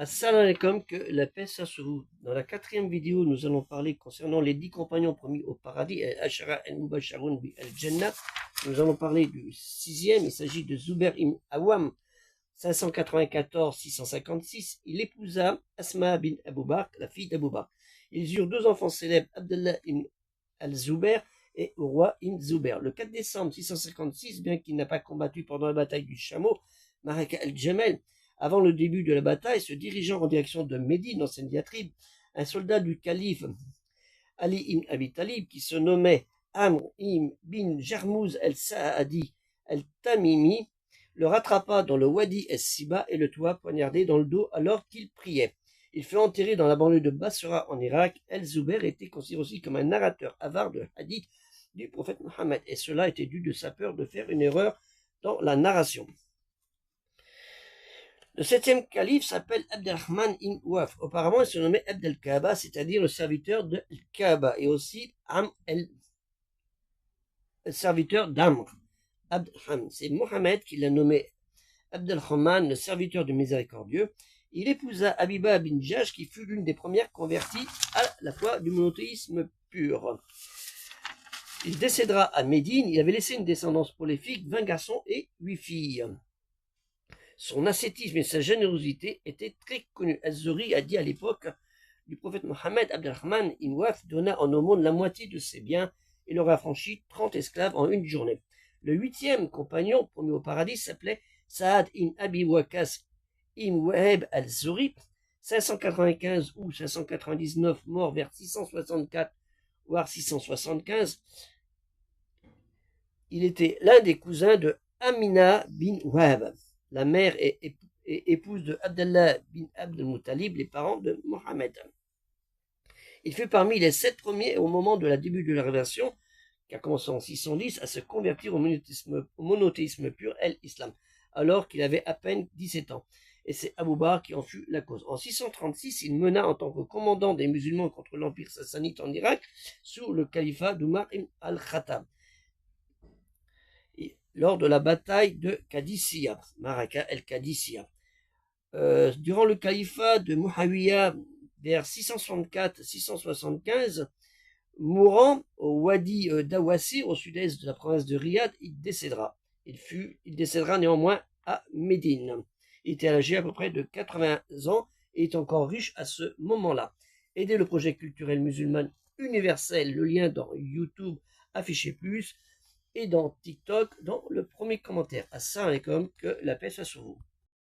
Assalamu alaikum, que la paix soit sur vous. Dans la quatrième vidéo, nous allons parler concernant les 10 compagnons promis au paradis, Ashara al-Mubasharun bi al-Jannah. Nous allons parler du sixième, il s'agit de Zubair ibn Awam, 594-656. Il épousa Asma bin Abu Bakr, la fille d'Abu Bakr. Ils eurent deux enfants célèbres, Abdallah ibn al-Zubair et Urwa ibn Zubair. Le 4 décembre 656, bien qu'il n'a pas combattu pendant la bataille du Chameau, Maraka al-Jamal, avant le début de la bataille, se dirigeant en direction de Médine, ancienne diatribe, un soldat du calife Ali ibn Abi Talib, qui se nommait Amr bin Jarmouz el-Saadi el-Tamimi, le rattrapa dans le Wadi es-Siba et le tua poignardé dans le dos alors qu'il priait. Il fut enterré dans la banlieue de Basra en Irak. El-Zubair était considéré aussi comme un narrateur avare de hadith du prophète Mohammed, et cela était dû de sa peur de faire une erreur dans la narration. Le septième calife s'appelle Abdelrahman ibn Waf. Auparavant, il se nommait Abdel Kaaba, c'est-à-dire le serviteur de Kaaba, et aussi le serviteur d'Amr. Abdelrahman, c'est Mohammed qui l'a nommé Abdelrahman, le serviteur du miséricordieux. Il épousa Habiba bin Jash, qui fut l'une des premières converties à la foi du monothéisme pur. Il décédera à Médine. Il avait laissé une descendance prolifique, 20 garçons et 8 filles. Son ascétisme et sa générosité étaient très connus. Az-Zuhri a dit à l'époque du prophète Mohammed, Abdelrahman ibn Waf donna en aumône la moitié de ses biens et leur affranchit 30 esclaves en une journée. Le huitième compagnon promis au paradis s'appelait Saad ibn Abi Waqas ibn Waheb al-Zuhri, 595 ou 599, mort vers 664 voire 675. Il était l'un des cousins de Amina bin Wahab, la mère et épouse de Abdallah bin Abd al-Muttalib, les parents de Mohammed. Il fut parmi les 7 premiers au moment de la début de la révélation, qui a commencé en 610, à se convertir au monothéisme pur, l'islam, alors qu'il avait à peine 17 ans. Et c'est Abu Bakr qui en fut la cause. En 636, il mena en tant que commandant des musulmans contre l'empire sassanide en Irak, sous le califat d'Umar ibn al-Khattab, lors de la bataille de Qadisiyah, Maraka el-Qadisiyah. Durant le califat de Muawiyah, vers 664-675, mourant au Wadi d'Awassi, au sud-est de la province de Riyad, il décédera. Il décédera néanmoins à Médine. Il était âgé à peu près de 80 ans et est encore riche à ce moment-là. Aidez le projet culturel musulman universel, le lien dans YouTube, affiché plus, et dans TikTok, dans le premier commentaire. Assalamu alaikum, que la paix soit sur vous.